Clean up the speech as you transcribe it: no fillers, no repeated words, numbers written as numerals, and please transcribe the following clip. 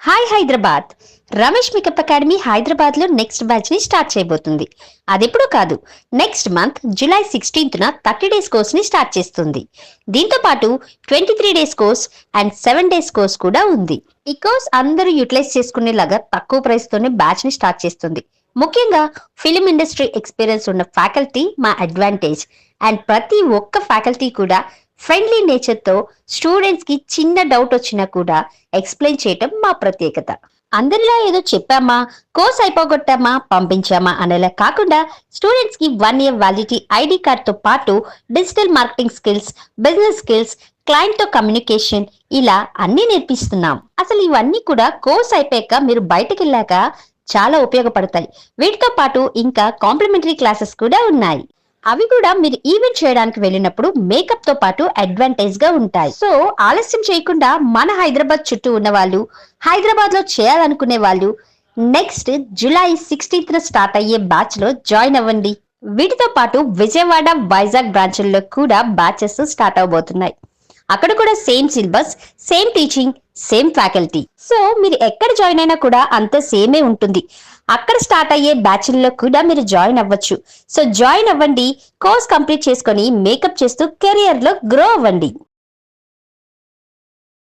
Hi Hyderabad. Ramesh makeup academy Hyderabad లో next batch ని start చేయబోతుంది. అదెప్పుడు కాదు, నెక్స్ట్ మంత్ జూలై 16న 30 డేస్ కోర్స్ ని స్టార్ట్ చేస్తుంది. దీంతో పాటు 23 days course and 7 days course కూడా ఉంది. ఈ కోర్స్ అందరూ యూటిలైజ్ చేసుకునేలాగా తక్కువ ప్రైస్ తోనే బ్యాచ్ ని స్టార్ట్ చేస్తుంది. ముఖ్యంగా ఫిలిం ఇండస్ట్రీ ఎక్స్పీరియన్స్ ఉన్న ఫ్యాకల్టీ మా అడ్వాంటేజ్. అండ్ ప్రతి ఒక్క ఫ్యాకల్టీ కూడా ఫ్రెండ్లీ నేచర్ తో స్టూడెంట్స్ కి చిన్న డౌట్ వచ్చినా కూడా ఎక్స్ప్లెయిన్ చేయటం మా ప్రత్యేకత. అందరిలా ఏదో చెప్పామా, కోర్స్ అయిపోగొట్టామా, పంపించామా అనేలా కాకుండా స్టూడెంట్స్ కి 1 year వ్యాలిడిటీ ఐడి కార్డ్ తో పాటు digital marketing skills, business skills, client తో కమ్యూనికేషన్ ఇలా అన్ని నేర్పిస్తున్నాం. అసలు ఇవన్నీ కూడా కోర్స్ అయిపోయాక మీరు బయటకు వెళ్ళాక చాలా ఉపయోగపడతాయి. వీటితో పాటు ఇంకా కాంప్లిమెంటరీ క్లాసెస్ కూడా ఉన్నాయి. అవి కూడా మీరు ఈవెంట్ చేయడానికి వెళ్ళినప్పుడు మేకప్ తో పాటు అడ్వాంటేజ్ గా ఉంటాయి. సో ఆలస్యం చేయకుండా మన హైదరాబాద్ చుట్టూ ఉన్న వాళ్ళు, హైదరాబాద్ లో చేయాలనుకునే వాళ్ళు నెక్స్ట్ జూలై 16th స్టార్ట్ అయ్యే బ్యాచ్ లో జాయిన్ అవ్వండి. వీటితో పాటు విజయవాడ, వైజాగ్ బ్రాంచ్ల్లో కూడా బ్యాచెస్ స్టార్ట్ అవబోతున్నాయి. అక్కడ కూడా same syllabus, same teaching, same faculty. So మీరు ఎక్కడ జాయిన్ అయినా కూడా అంత సేమే ఉంటుంది. అక్కడ స్టార్ట్ అయ్యే బ్యాచ్ల్లో కూడా మీరు జాయిన్ అవ్వచ్చు. సో జాయిన్ అవ్వండి, కోర్స్ కంప్లీట్ చేసుకొని మేకప్ చేస్తూ కెరియర్ లో గ్రో అవ్వండి.